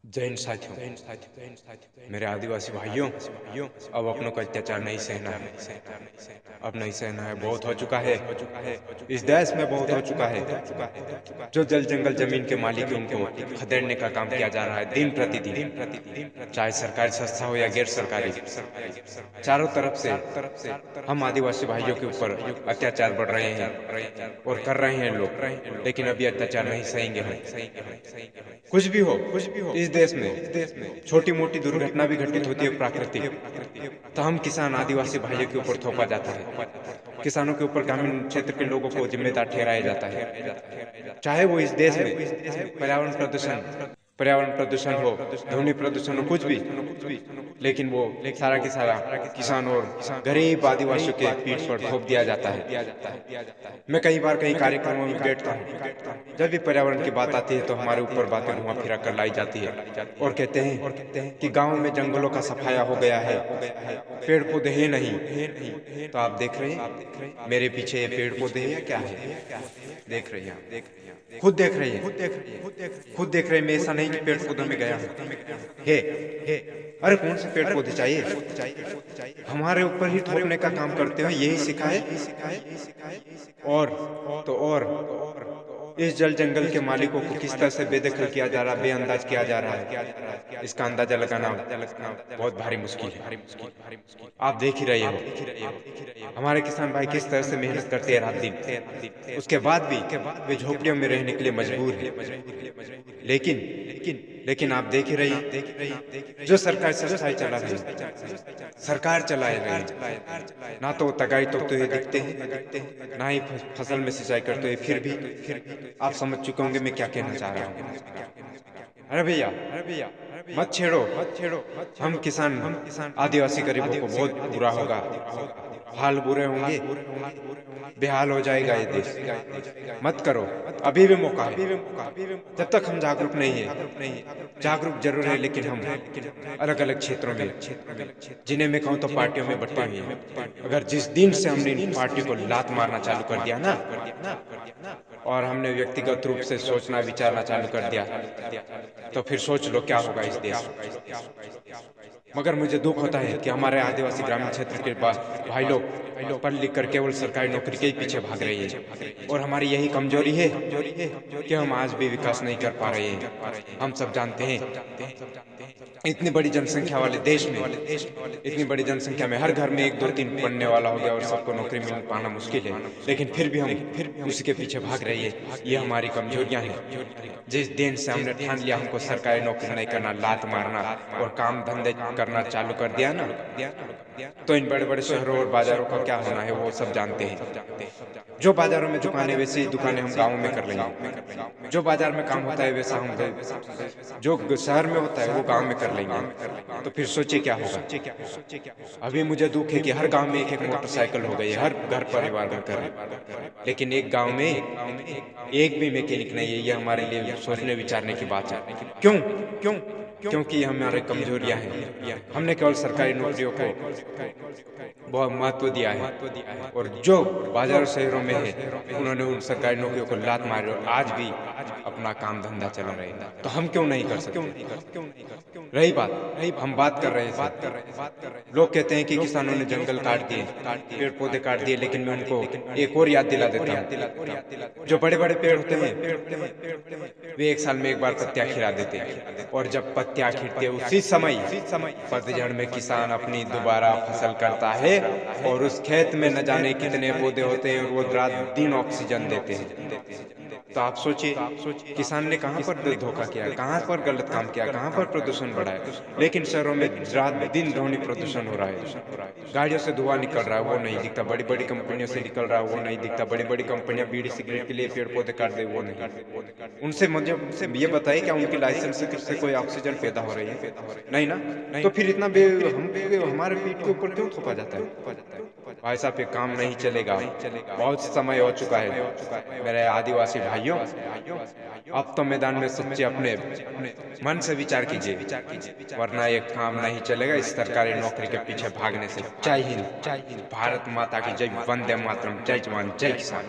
जय हिंद साथियों, मेरे आदिवासी भाइयों, अब अपनों का अत्याचार नहीं सहना है। अब नहीं सहना है, बहुत हो चुका है। इस देश में बहुत हो चुका है। जो जल जंगल जमीन के मालिक हैं उनको खदेड़ने का काम किया जा रहा है दिन प्रतिदिन, चाहे सरकारी संस्था हो या गैर सरकारी। चारों तरफ से हम आदिवासी भाइयों के ऊपर अत्याचार बढ़ रहे हैं और कर रहे हैं लोग, लेकिन अभी अत्याचार नहीं सहेंगे हम। कुछ भी हो इस देश में छोटी मोटी दुर्घटना भी घटित होती है प्राकृतिक, तो हम किसान आदिवासी भाइयों के ऊपर थोपा जाता है। किसानों के ऊपर ग्रामीण क्षेत्र के लोगों को जिम्मेदार ठहराया जाता है। चाहे वो इस देश में पर्यावरण प्रदूषण हो, ध्वनि प्रदूषण हो, कुछ भी, लेकिन वो सारा की सारा किसान और गरीब आदिवासियों के पीठ पर थोप दिया जाता है। मैं कई बार कई कार्यक्रमों में बैठता हूँ, जब भी पर्यावरण की बात आती है तो हमारे ऊपर बातें घुमा फिरा कर लाई जाती है और कहते हैं कि गाँव में जंगलों का सफाया हो गया है, पेड़ पौधे हैं नहीं। तो आप देख रहे हैं मेरे पीछे ये पेड़ पौधे हैं या क्या है? देख रहे हैं, खुद देख रहे हैं, खुद देख रहे हैं। मैं ऐसा नहीं कि पेड़ पौधों में गया है। अरे कौन से पेड़ पौधे चाहिए? हमारे ऊपर ही थोपने का काम करते हो, यही सिखाए। और इस जल जंगल के मालिकों को किस तरह से बेदखल किया जा रहा है, बेअंदाज किया जा रहा है, इसका अंदाजा लगाना बहुत भारी मुश्किल है। आप देख ही रहे हो हमारे किसान भाई किस तरह से मेहनत करते हैं रात दिन, उसके बाद भी वे झोपड़ियों में रहने के लिए मजबूर है। लेकिन आप देख ही रही जो सरकार संस्थाएं चला रही है, सरकार चलाए रही, ना तो तगाई तो ये दिखते हैं, ना ही फसल में सिंचाई करते हैं। फिर भी आप समझ चुके होंगे मैं क्या कहना चाह रहा हूँ। अरे भैया मत छेड़ो। हम किसान आदिवासी गरीबों को बहुत बुरा होगा, हाल बुरे होंगे, बेहाल हो जाएगा ये देश। मत करो, अभी भी मौका है। जब तक हम जागरूक नहीं है, जागरूक जरूर है, लेकिन हम अलग अलग क्षेत्रों में, जिन्हें मैं कहूँ तो पार्टियों में बंटे हुए हैं। अगर जिस दिन से हमने इन पार्टियों को लात मारना चालू कर दिया ना, और हमने व्यक्तिगत रूप से सोचना विचारना चालू कर दिया, तो फिर सोच लो क्या होगा इस देश। मगर मुझे दुख होता है कि हमारे आदिवासी ग्रामीण क्षेत्र के भाई लोग पढ़ लिख कर केवल सरकारी नौकरी के ही पीछे भाग रहे हैं, और हमारी यही कमजोरी है कि हम आज भी विकास नहीं कर पा रहे हैं। हम सब जानते हैं इतनी बड़ी जनसंख्या वाले देश में, इतनी बड़ी जनसंख्या में हर घर में 1 2 3 पढ़ने वाला हो गया और सबको नौकरी मिल पाना मुश्किल है, लेकिन फिर भी हम उसी के पीछे भाग रही है। ये हमारी कमजोरियां हैं। जिस दिन से हमने ठान लिया हमको सरकारी नौकरी नहीं करना, लात मारना और काम धंधे करना चालू कर दिया ना, तो इन बड़े बड़े शहरों और बाजारों का क्या होना है वो सब जानते हैं। जो बाजारों में दुकानें, वैसी दुकानें हम गाँव में कर लेंगे। जो बाजार में काम होता है वैसा हम जो शहर में होता है वो गाँव में कर लेंगे। तो फिर सोचिए क्या होगा। अभी मुझे दुख है कि हर गांव में एक एक मोटरसाइकिल हो गई है, हर घर परिवार में कर, लेकिन एक गांव में एक भी मैकेनिक नहीं है। ये हमारे लिए सोचने विचारने की बात है। क्यों? क्योंकि हमारे कमजोरियां हैं। हमने केवल सरकारी नौकरियों को बहुत महत्व दिया है, और जो बाजारों शहरों में है उन्होंने उन सरकारी नौकरियों को लात मारी और आज भी अपना काम धंधा चला रहे हैं। तो हम क्यों नहीं कर सकते? रही बात, हम बात कर रहे हैं, लोग कहते हैं कि किसानों ने जंगल काट दिए, पेड़ पौधे काट दिए, लेकिन मैं उनको एक और याद दिला देता हूँ। जो बड़े बड़े पेड़ होते हैं वे 1 साल में एक बार पत्तियां खिला देते हैं, और जब पत्तियां खिलती है उसी समय पतझड़ में किसान अपनी दोबारा फसल करता है, और उस खेत में न जाने कितने पौधे होते हैं, वो रात दिन ऑक्सीजन देते हैं। तो आप सोचिए किसान ने कहाँ पर धोखा किया, कहाँ पर गलत काम किया, कहाँ पर प्रदूषण बढ़ाया। लेकिन शहरों में रात दिन ध्वनि प्रदूषण हो रहा है, गाड़ियों से धुआं निकल रहा है वो नहीं दिखता, बड़ी बड़ी कंपनियों से निकल रहा है वो नहीं दिखता, बड़ी बड़ी कंपनियां बीड़ी सिगरेट के लिए पेड़ पौधे काट दे वो नहीं। उनसे ये बताइए क्या उनके लाइसेंस से कोई ऑक्सीजन पैदा हो रही है? नहीं ना। तो फिर इतना हमारे पीठ के ऊपर क्यों थोपा जाता है? भाई साहब ये काम नहीं चलेगा, बहुत समय हो चुका है मेरे आदिवासी भाइयों। अब तो मैदान में सच्चे अपने मन से विचार कीजिए, वरना ये काम नहीं चलेगा इस सरकारी नौकरी के पीछे भागने से। जय हिंद, भारत माता की जय, वंदे मातरम, जय जवान जय किसान।